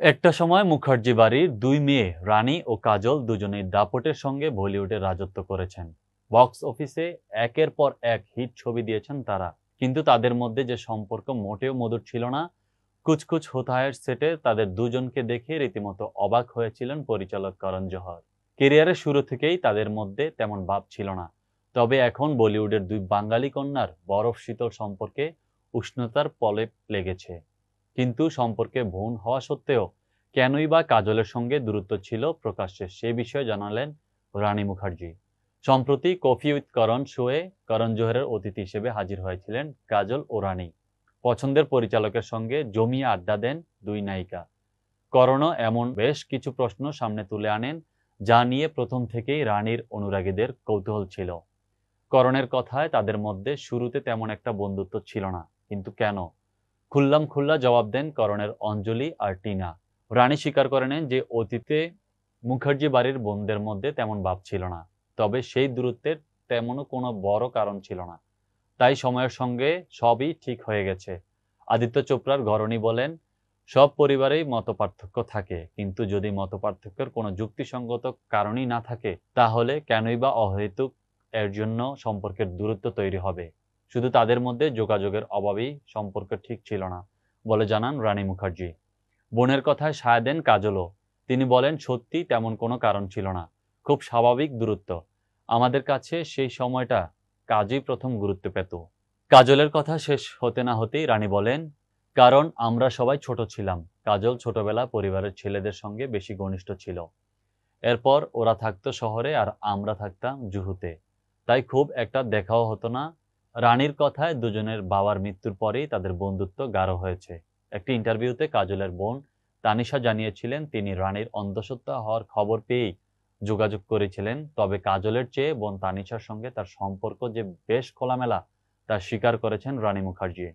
একটা সময় মুখার্জি বাড়ির দুই মেয়ে রানী ও কাজল দুজনেই দাপটের সঙ্গে বলিউডে রাজত্ব করেছেন। বক্স অফিসে একের পর এক হিট ছবি দিয়েছেন তারা। কিন্তু তাদের মধ্যে যে সম্পর্ক মোটেও মধুর ছিল না। কুছ কুছ হোতা হ্যায়ের সেটে তাদের দুজনকে দেখে রীতিমতো অবাক হয়েছিলেন পরিচালক করণ জোহর। কেরিয়ারের শুরু থেকেই তাদের মধ্যে তেমন ভাব ছিল না। তবে এখন বলিউডের দুই বাঙালি কন্যার বরফ শীতল সম্পর্কে উষ্ণতার প্রলেপ লেগেছে। কিন্তু সম্পর্কে ভুল হওয়া সত্ত্বেও কেনই বা কাজলের সঙ্গে দূরত্ব ছিল প্রকাশ্যে সে বিষয়ে জানালেন রানী মুখার্জি। সম্প্রতি কফি উইথ করণ শোয়ে করণ জোহরের অতিথি হিসেবে হাজির হয়েছিলেন কাজল ও রানী। পছন্দের পরিচালকের সঙ্গে জমিয়ে আড্ডা দেন দুই নায়িকা। করণও এমন বেশ কিছু প্রশ্ন সামনে তুলে আনেন যা নিয়ে প্রথম থেকেই রানীর অনুরাগীদের কৌতূহল ছিল। করণের কথায় তাদের মধ্যে শুরুতে তেমন একটা বন্ধুত্ব ছিল না, কিন্তু কেন? খুল্লা জবাব দেন করণের অঞ্জলি আর টিনা। রানী স্বীকার করে নেন যে অতীতে মুখার্জি বাড়ির বোনদের মধ্যে তেমন ভাব ছিল না। তবে সেই দূরত্বের তেমনও কোনো বড় কারণ ছিল না। তাই সময়ের সঙ্গে সবই ঠিক হয়ে গেছে। আদিত্য চোপড়ার ঘরণী বলেন, সব পরিবারেই মতপার্থক্য থাকে, কিন্তু যদি মতপার্থক্যের কোনো যুক্তিসঙ্গত কারণই না থাকে তাহলে কেনই বা অহেতুক এর জন্য সম্পর্কের দূরত্ব তৈরি হবে। শুধু তাদের মধ্যে যোগাযোগের অভাবেই সম্পর্ক ঠিক ছিল না বলে জানান রানী মুখার্জি। বোনের কথায় সায় দেন কাজলও। তিনি বলেন, সত্যি তেমন কোনো কারণ ছিল না, খুব স্বাভাবিক দূরত্ব। আমাদের কাছে সেই সময়টা কাজই প্রথম গুরুত্ব পেত। কাজলের কথা শেষ হতে না হতেই রানী বলেন, কারণ আমরা সবাই ছোট ছিলাম। কাজল ছোটবেলা পরিবারের ছেলেদের সঙ্গে বেশি ঘনিষ্ঠ ছিল। এরপর ওরা থাকতো শহরে আর আমরা থাকতাম জুহুতে। তাই খুব একটা দেখাও হতো না। রানীর কথায় দুজনের বাবার মৃত্যুর পরেই তাদের বন্ধুত্ব গাঢ় হয়েছে। একটি ইন্টারভিউতে কাজলের বোন তানিশা জানিয়েছিলেন তিনি রানীর অন্তঃসত্ত্বা হওয়ার খবর পেয়েই যোগাযোগ করেছিলেন। তবে কাজলের চেয়ে বোন তানিশার সঙ্গে তার সম্পর্ক যে বেশ খোলামেলা তা স্বীকার করেছেন রানী মুখার্জি।